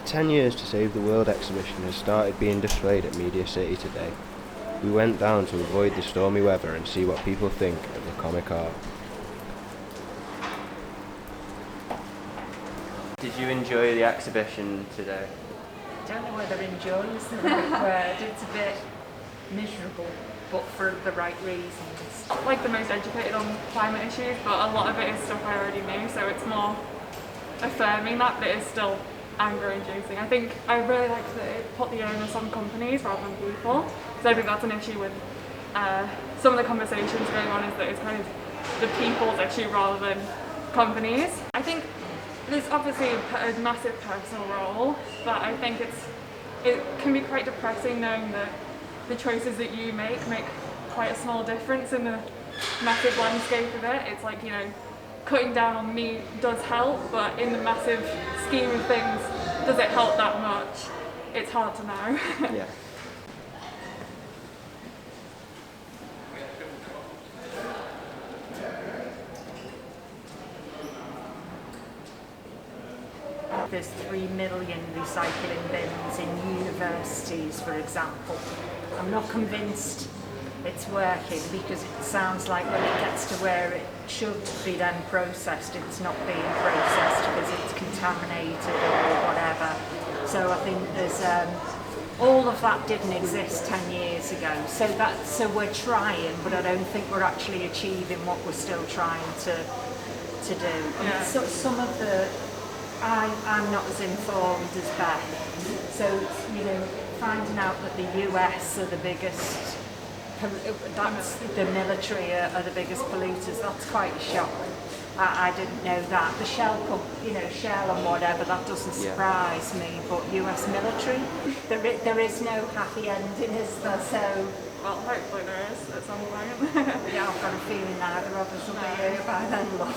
10 Years to Save the World exhibition has started being displayed at Media City today. We went down to avoid the stormy weather and see what people think of the comic art. Did you enjoy the exhibition today? I don't know whether enjoy is the right word. It's a bit miserable, but for the right reasons. Like the most educated on climate issues, but a lot of it is stuff I already knew, so it's more affirming that, but it is still anger-inducing. I think I really liked that it put the onus on companies rather than people, because I think that's an issue with some of the conversations going on, is that it's kind of the people's issue rather than companies. I think there's obviously a massive personal role, but I think it can be quite depressing knowing that the choices that you make quite a small difference in the massive landscape of it. It's like, you know, cutting down on meat does help, but in the massive scheme of things, does it help that much? It's hard to know. Yeah. There's 3 million recycling bins in universities, for example. I'm not convinced it's working, because it sounds like when it gets to where it should be then processed, it's not being processed because it's contaminated or whatever. So I think there's all of that didn't exist 10 years ago. So we're trying, but I don't think we're actually achieving what we're still trying to do. I mean, so some of the I'm not as informed as Beth. So, you know, finding out that the US are the biggest, that's the military are the biggest polluters, that's quite a shock. I didn't know that. The Shell and whatever, that doesn't surprise me, but US military, there is no happy ending, is there? So, Well, hopefully there is at some point. yeah, I've got a feeling neither of us will be here by then, love.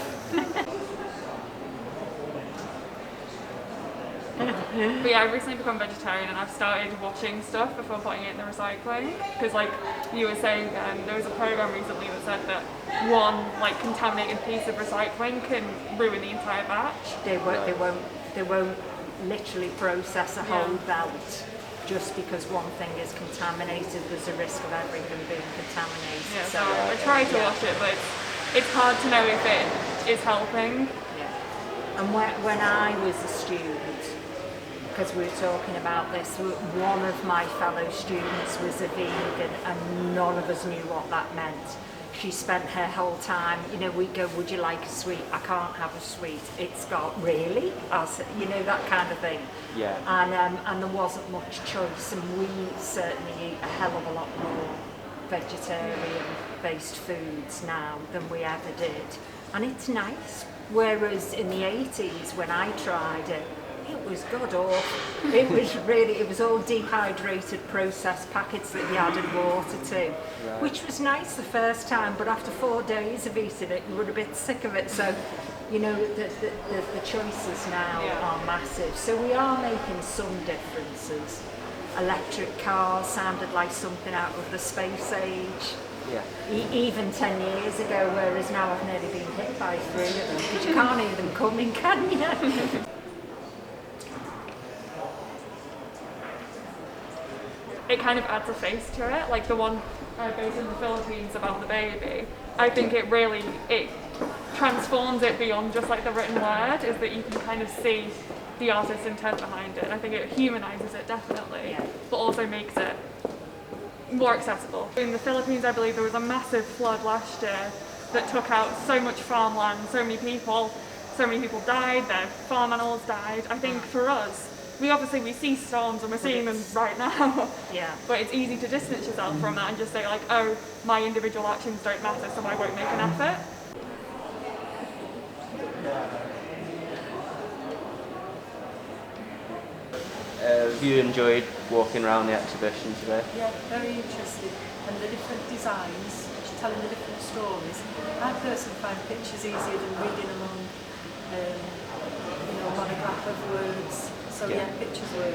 But yeah, I've recently become vegetarian and I've started washing stuff before putting it in the recycling, because like you were saying, there was a program recently that said that one like contaminated piece of recycling can ruin the entire batch. They won't literally process a whole belt just because one thing is contaminated. There's a risk of everything being contaminated. Yeah, so I try to wash it, but it's hard to know if it is helping. Yeah. And when I was a student, because we were talking about this, one of my fellow students was a vegan and none of us knew what that meant. She spent her whole time, you know, we'd go, would you like a sweet? I can't have a sweet. It's got, really? I said, you know, that kind of thing. Yeah. And there wasn't much choice, and we certainly eat a hell of a lot more vegetarian-based foods now than we ever did. And it's nice. Whereas in the 80s, when I tried it, it was god awful. It was all dehydrated processed packets that you added water to, which was nice the first time, but after 4 days of eating it, you were a bit sick of it. So, you know, the choices now are massive. So we are making some differences. Electric cars sounded like something out of the space age. Yeah. Even 10 years ago, whereas now I've nearly been hit by 3 of them, because you can't hear them coming, can you? It kind of adds a face to it, like the one based in the Philippines about the baby. I think it transforms it beyond just like the written word, is that you can kind of see the artist's intent behind it. And I think it humanises it definitely, but also makes it more accessible. In the Philippines, I believe there was a massive flood last year that took out so much farmland, so many people died, their farm animals died. I think for us, we see storms and we're seeing them right now. Yeah. But it's easy to distance yourself from that and just say like, oh, my individual actions don't matter, so I won't make an effort. Have you enjoyed walking around the exhibition today? Yeah, very interesting. And the different designs, telling the different stories. I personally find pictures easier than reading along, a monograph of words. So yeah, pictures work.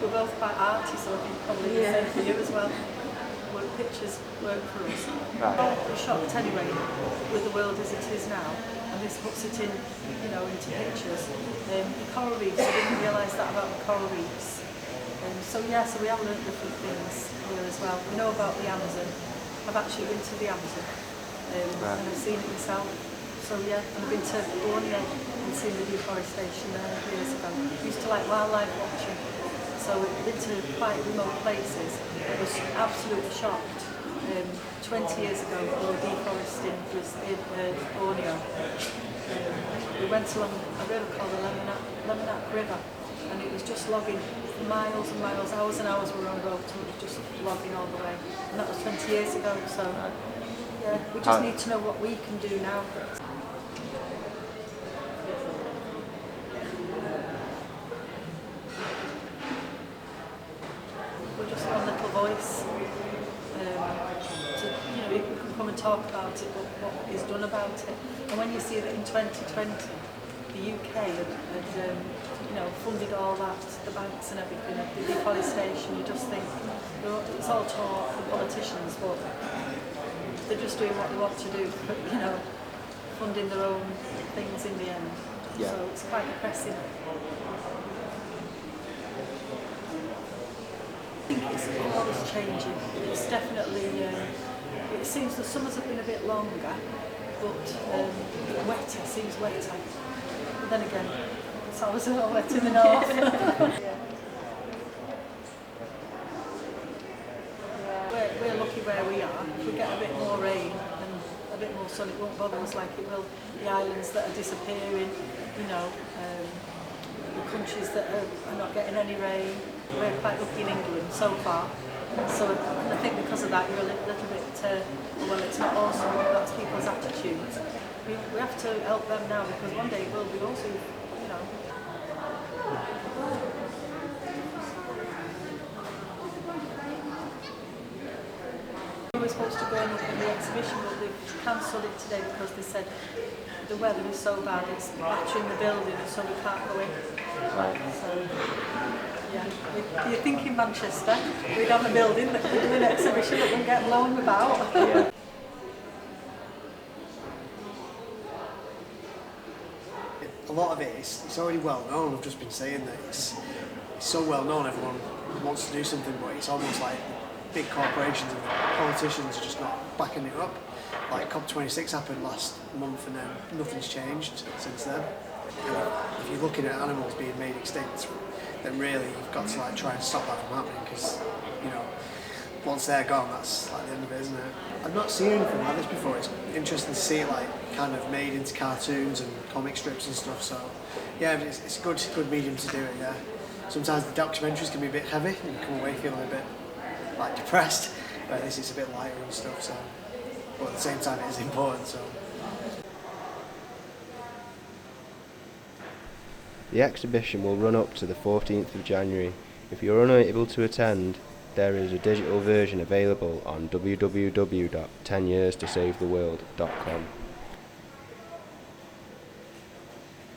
We're both quite arty, so I think probably the same for you as well. Pictures work for us. Right. I'm shocked anyway with the world as it is now. and this puts it in, into pictures. The coral reefs, I didn't realise that about the coral reefs. So we have learnt different things here as well. We know about the Amazon. I've actually been to the Amazon, and I've seen it myself. So and I've been to Borneo and seen the deforestation there years ago. I used to like wildlife watching, so I've been to quite remote places. I was absolutely shocked. 20 years ago, we were deforesting was in Borneo. We went along a river called the Lemonat River, and it was just logging miles and miles, hours and hours we were on the road, and it was just logging all the way. And that was 20 years ago, so we just need to know what we can do now. We're just one little voice. You can come and talk about it, but what is done about it. And when you see that in 2020, the UK had funded all that, the banks and everything, the deforestation, you just think, it's all talk, the politicians, but they're just doing what they want to do, funding their own things in the end. Yeah. So it's quite depressing. I think it's always changing. It's definitely, it seems the summers have been a bit longer, but wetter, seems wetter. But then again, it's always a lot wetter in the north. We're lucky where we are. If we get a bit more rain and a bit more sun, it won't bother us like it will the islands that are disappearing, the countries that are not getting any rain. We're quite lucky in England so far. So I think because of that, you're a little bit, well, it's not awesome, that's people's attitudes. We have to help them now, because one day it will be also, We were supposed to go in the exhibition, but they've cancelled it today because they said the weather is so bad, it's battering the building, so we can't go in. Right. So, you think in Manchester, we'd have a building that could do an exhibition that wouldn't get blown about. Yeah. A lot of it is it's already well known. I've just been saying that it's so well known, everyone wants to do something, but it's almost like big corporations and politicians are just not backing it up. Like COP26 happened last month and then nothing's changed since then. And if you're looking at animals being made extinct, then really you've got to try and stop that from happening, because once they're gone, that's the end of it, isn't it? I've not seen anything like this before. It's interesting to see it kind of made into cartoons and comic strips and stuff. So it's a good medium to do it. Yeah. Sometimes the documentaries can be a bit heavy and you come away feeling a bit depressed. But this is a bit lighter and stuff. So, but at the same time, it is important. So. The exhibition will run up to the 14th of January. If you're unable to attend, there is a digital version available on www.10yearstosavetheworld.com.